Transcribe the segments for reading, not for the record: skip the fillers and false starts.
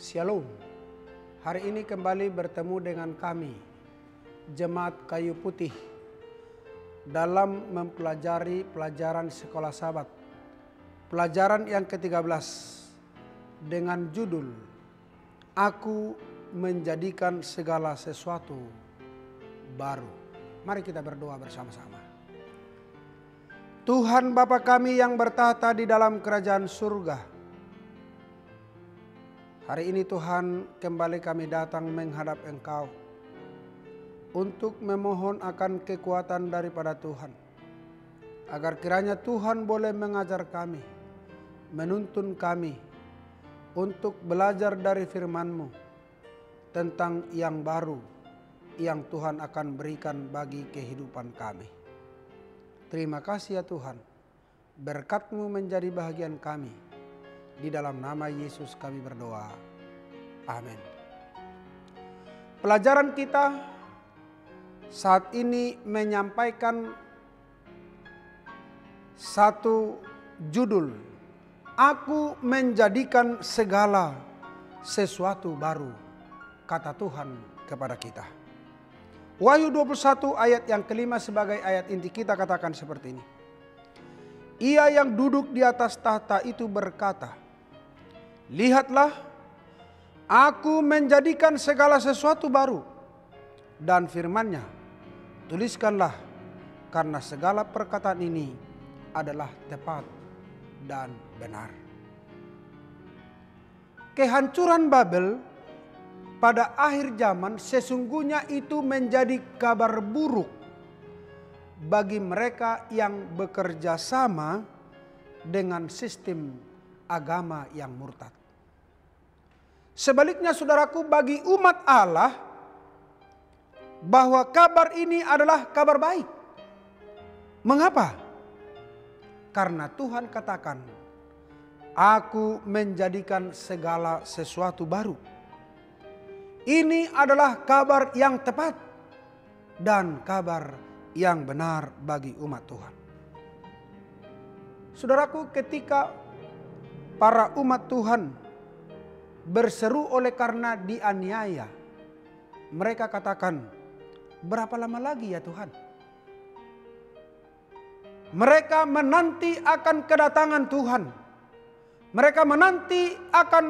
Shalom. Hari ini kembali bertemu dengan kami, Jemaat Kayu Putih, dalam mempelajari pelajaran Sekolah Sabat. Pelajaran yang ke-13 dengan judul Aku Menjadikan Segala Sesuatu Baru. Mari kita berdoa bersama-sama. Tuhan Bapa kami yang bertahta di dalam kerajaan surga, hari ini Tuhan kembali kami datang menghadap Engkau untuk memohon akan kekuatan daripada Tuhan, agar kiranya Tuhan boleh mengajar kami, menuntun kami untuk belajar dari firman-Mu tentang yang baru yang Tuhan akan berikan bagi kehidupan kami. Terima kasih ya Tuhan, berkat-Mu menjadi bahagian kami. Di dalam nama Yesus kami berdoa. Amin. Pelajaran kita saat ini menyampaikan satu judul. Aku menjadikan segala sesuatu baru, kata Tuhan kepada kita. Wahyu 21 ayat yang kelima sebagai ayat inti kita katakan seperti ini. Ia yang duduk di atas tahta itu berkata, lihatlah, aku menjadikan segala sesuatu baru. Dan firman-Nya, tuliskanlah, karena segala perkataan ini adalah tepat dan benar. Kehancuran Babel pada akhir zaman sesungguhnya itu menjadi kabar buruk bagi mereka yang bekerja sama dengan sistem agama yang murtad. Sebaliknya saudaraku, bagi umat Allah, bahwa kabar ini adalah kabar baik. Mengapa? Karena Tuhan katakan, aku menjadikan segala sesuatu baru. Ini adalah kabar yang tepat dan kabar yang benar bagi umat Tuhan. Saudaraku, ketika para umat Tuhan berseru oleh karena dianiaya, mereka katakan, berapa lama lagi ya Tuhan? Mereka menanti akan kedatangan Tuhan. Mereka menanti akan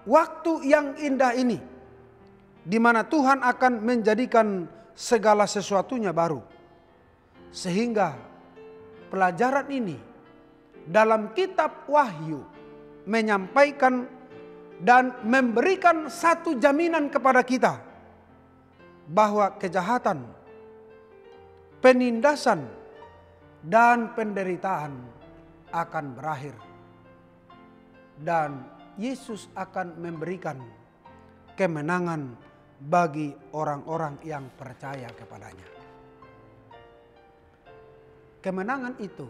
waktu yang indah ini, di mana Tuhan akan menjadikan segala sesuatunya baru. Sehingga pelajaran ini dalam kitab Wahyu menyampaikan dan memberikan satu jaminan kepada kita bahwa kejahatan, penindasan, dan penderitaan akan berakhir. Dan Yesus akan memberikan kemenangan bagi orang-orang yang percaya kepadanya. Kemenangan itu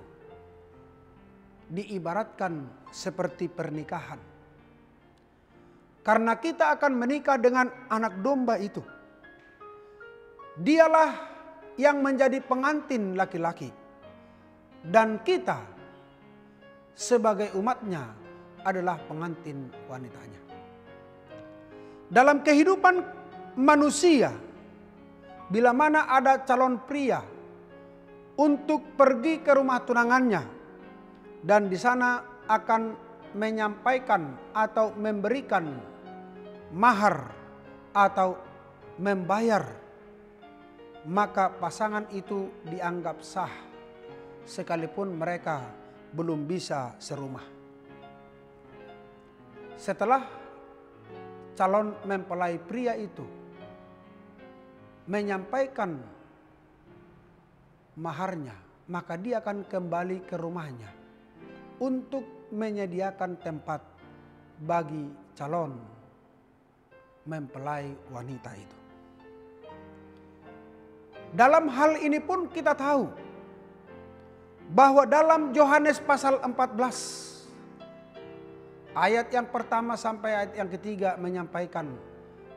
diibaratkan seperti pernikahan. Karena kita akan menikah dengan anak domba itu. Dialah yang menjadi pengantin laki-laki. Dan kita sebagai umatnya adalah pengantin wanitanya. Dalam kehidupan manusia, bila mana ada calon pria untuk pergi ke rumah tunangannya, dan di sana akan menyampaikan atau memberikan mahar atau membayar, maka pasangan itu dianggap sah sekalipun mereka belum bisa serumah. Setelah calon mempelai pria itu menyampaikan maharnya, maka dia akan kembali ke rumahnya untuk menyediakan tempat bagi calon mempelai wanita itu. Dalam hal ini pun kita tahu bahwa dalam Yohanes pasal 14 ayat yang pertama sampai ayat yang ketiga menyampaikan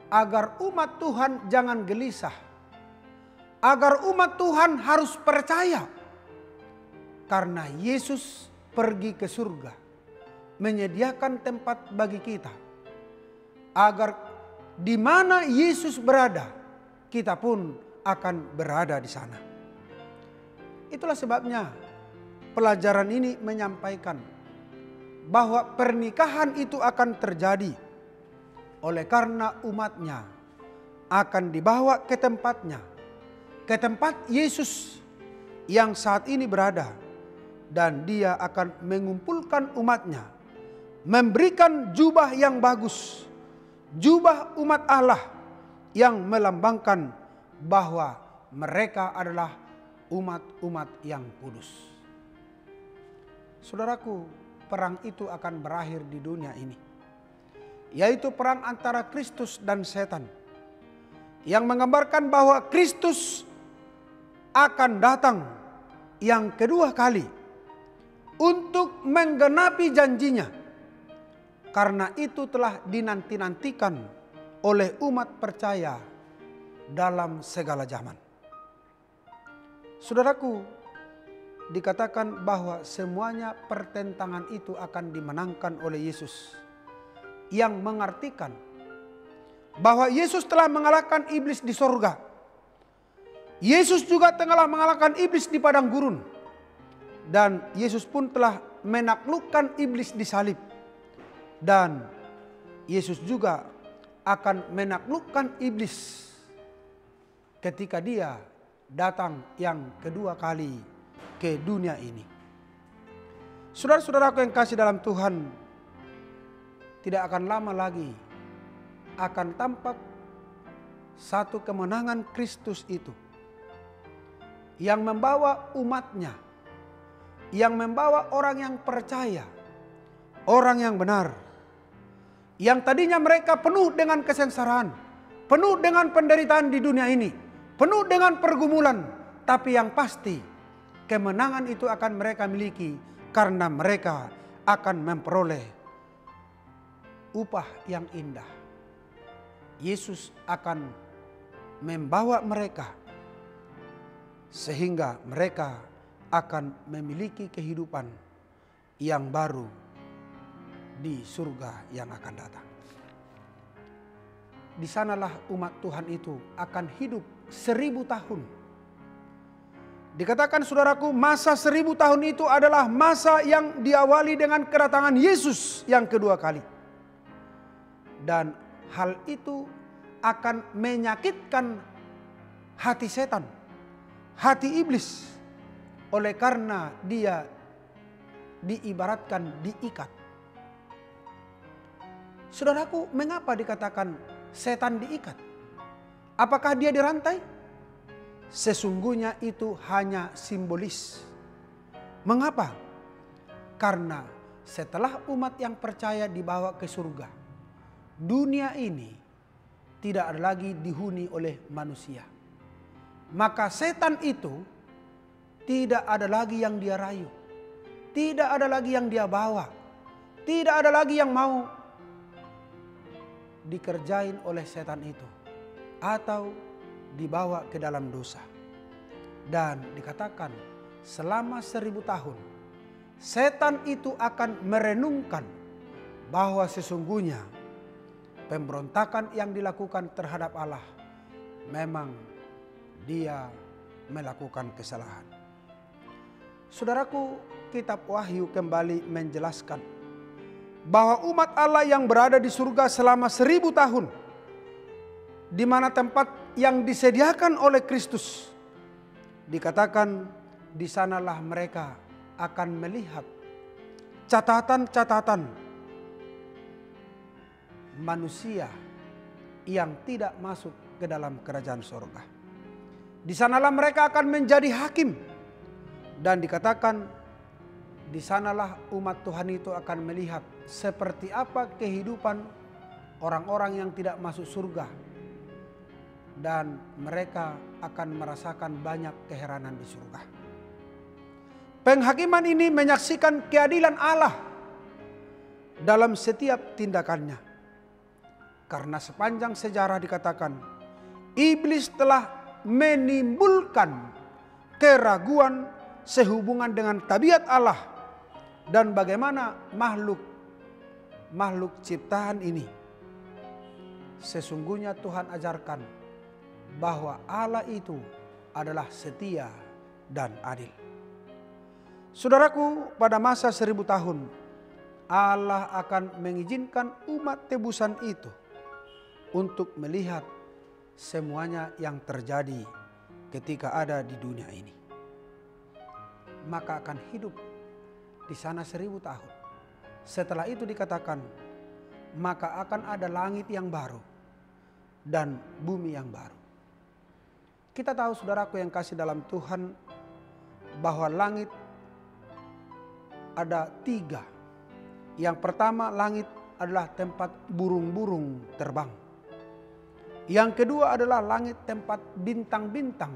agar umat Tuhan jangan gelisah, agar umat Tuhan harus percaya karena Yesus pergi ke surga menyediakan tempat bagi kita, agar di mana Yesus berada kita pun akan berada di sana. Itulah sebabnya pelajaran ini menyampaikan bahwa pernikahan itu akan terjadi oleh karena umatnya akan dibawa ke tempatnya, ke tempat Yesus yang saat ini berada, dan dia akan mengumpulkan umatnya, memberikan jubah yang bagus, jubah umat Allah yang melambangkan bahwa mereka adalah umat-umat yang kudus. Saudaraku, perang itu akan berakhir di dunia ini, yaitu perang antara Kristus dan setan, yang menggambarkan bahwa Kristus akan datang yang kedua kali untuk menggenapi janjinya. Karena itu telah dinanti-nantikan oleh umat percaya dalam segala zaman. Saudaraku, dikatakan bahwa semuanya pertentangan itu akan dimenangkan oleh Yesus, yang mengartikan bahwa Yesus telah mengalahkan iblis di sorga. Yesus juga telah mengalahkan iblis di padang gurun, dan Yesus pun telah menaklukkan iblis di salib, dan Yesus juga akan menaklukkan iblis ketika dia datang yang kedua kali ke dunia ini. Saudara-saudaraku yang kasih dalam Tuhan, tidak akan lama lagi akan tampak satu kemenangan Kristus itu yang membawa umatnya, yang membawa orang yang percaya, orang yang benar, yang tadinya mereka penuh dengan kesengsaraan, penuh dengan penderitaan di dunia ini, penuh dengan pergumulan, tapi yang pasti kemenangan itu akan mereka miliki karena mereka akan memperoleh upah yang indah. Yesus akan membawa mereka sehingga mereka akan memiliki kehidupan yang baru di surga yang akan datang. Di sanalah umat Tuhan itu akan hidup 1000 tahun. Dikatakan saudaraku, masa 1000 tahun itu adalah masa yang diawali dengan kedatangan Yesus yang kedua kali. Dan hal itu akan menyakitkan hati setan, hati iblis, oleh karena dia diibaratkan diikat. Saudaraku, mengapa dikatakan setan diikat? Apakah dia dirantai? Sesungguhnya itu hanya simbolis. Mengapa? Karena setelah umat yang percaya dibawa ke surga, dunia ini tidak ada lagi dihuni oleh manusia. Maka setan itu tidak ada lagi yang dia rayu, tidak ada lagi yang dia bawa, tidak ada lagi yang mau dikerjain oleh setan itu atau dibawa ke dalam dosa. Dan dikatakan selama 1000 tahun setan itu akan merenungkan bahwa sesungguhnya pemberontakan yang dilakukan terhadap Allah memang dia melakukan kesalahan. Saudaraku, kitab Wahyu kembali menjelaskan bahwa umat Allah yang berada di surga selama 1000 tahun, di mana tempat yang disediakan oleh Kristus, dikatakan di sanalah mereka akan melihat catatan-catatan manusia yang tidak masuk ke dalam kerajaan surga. Di sanalah mereka akan menjadi hakim, dan dikatakan di sanalah umat Tuhan itu akan melihat seperti apa kehidupan orang-orang yang tidak masuk surga dan mereka akan merasakan banyak keheranan di surga. Penghakiman ini menyaksikan keadilan Allah dalam setiap tindakannya. Karena sepanjang sejarah dikatakan, iblis telah menimbulkan keraguan sehubungan dengan tabiat Allah dan bagaimana makhluk ciptaan ini. Sesungguhnya Tuhan ajarkan bahwa Allah itu adalah setia dan adil. Saudaraku, pada masa 1000 tahun Allah akan mengizinkan umat tebusan itu untuk melihat semuanya yang terjadi ketika ada di dunia ini. Maka akan hidup di sana 1000 tahun. Setelah itu dikatakan, maka akan ada langit yang baru dan bumi yang baru. Kita tahu saudaraku yang kasih dalam Tuhan, bahwa langit ada 3. Yang pertama, langit adalah tempat burung-burung terbang. Yang kedua adalah langit tempat bintang-bintang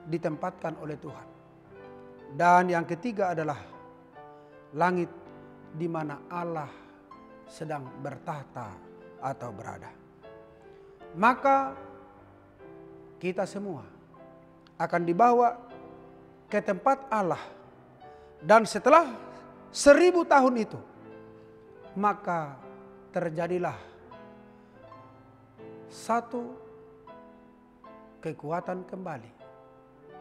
ditempatkan oleh Tuhan. Dan yang ketiga adalah langit di mana Allah sedang bertahta atau berada. Maka kita semua akan dibawa ke tempat Allah. Dan setelah 1000 tahun itu, maka terjadilah satu kekuatan kembali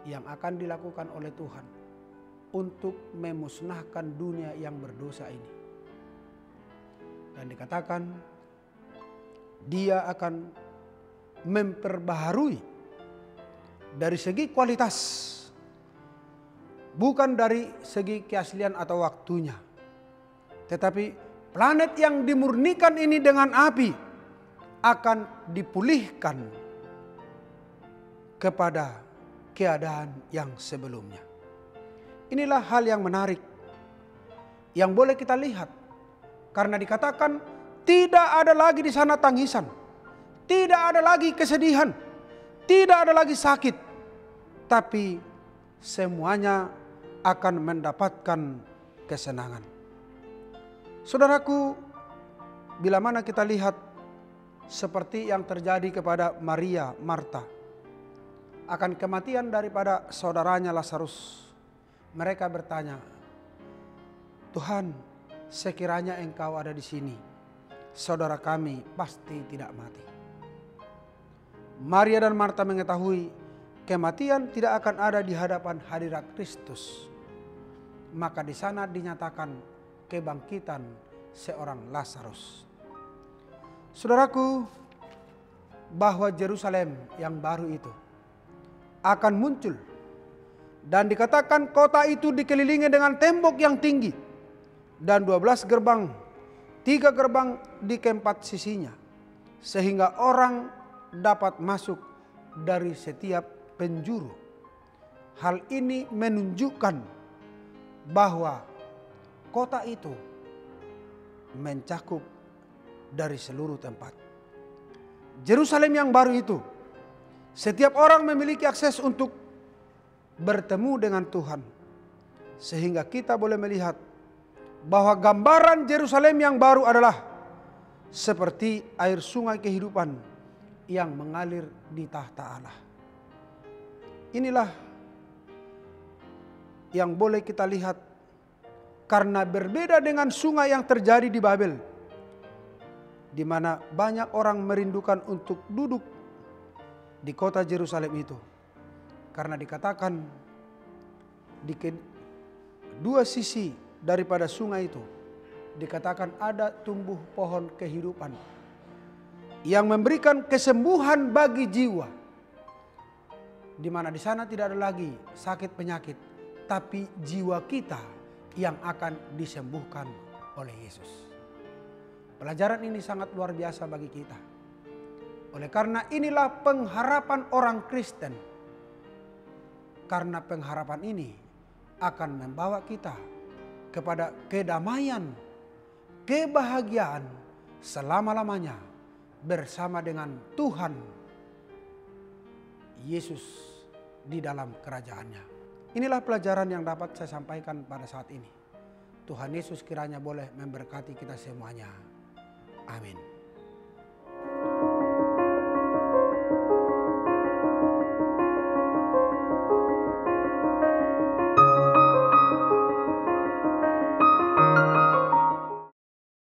yang akan dilakukan oleh Tuhan untuk memusnahkan dunia yang berdosa ini. Dan dikatakan dia akan memperbaharui dari segi kualitas, bukan dari segi keaslian atau waktunya. Tetapi planet yang dimurnikan ini dengan api akan dipulihkan kepada keadaan yang sebelumnya. Inilah hal yang menarik yang boleh kita lihat. Karena dikatakan tidak ada lagi di sana tangisan, tidak ada lagi kesedihan, tidak ada lagi sakit. Tapi semuanya akan mendapatkan kesenangan. Saudaraku, bila mana kita lihat seperti yang terjadi kepada Maria, Marta, akan kematian daripada saudaranya Lazarus, mereka bertanya, Tuhan, sekiranya Engkau ada di sini, saudara kami pasti tidak mati. Maria dan Marta mengetahui kematian tidak akan ada di hadapan hadirat Kristus. Maka di sana dinyatakan kebangkitan seorang Lazarus. Saudaraku, bahwa Yerusalem yang baru itu akan muncul. Dan dikatakan kota itu dikelilingi dengan tembok yang tinggi. Dan 12 gerbang, 3 gerbang di keempat sisinya. Sehingga orang dapat masuk dari setiap penjuru. Hal ini menunjukkan bahwa kota itu mencakup dari seluruh tempat. Yerusalem yang baru itu, setiap orang memiliki akses untuk bertemu dengan Tuhan. Sehingga kita boleh melihat bahwa gambaran Yerusalem yang baru adalah seperti air sungai kehidupan yang mengalir di tahta Allah. Inilah yang boleh kita lihat, karena berbeda dengan sungai yang terjadi di Babel, di mana banyak orang merindukan untuk duduk di kota Yerusalem itu. Karena dikatakan di kedua sisi daripada sungai itu, dikatakan ada tumbuh pohon kehidupan yang memberikan kesembuhan bagi jiwa. Di mana di sana tidak ada lagi sakit penyakit, tapi jiwa kita yang akan disembuhkan oleh Yesus. Pelajaran ini sangat luar biasa bagi kita. Oleh karena inilah pengharapan orang Kristen. Karena pengharapan ini akan membawa kita kepada kedamaian, kebahagiaan selama-lamanya bersama dengan Tuhan Yesus di dalam kerajaannya. Inilah pelajaran yang dapat saya sampaikan pada saat ini. Tuhan Yesus kiranya boleh memberkati kita semuanya. Amin.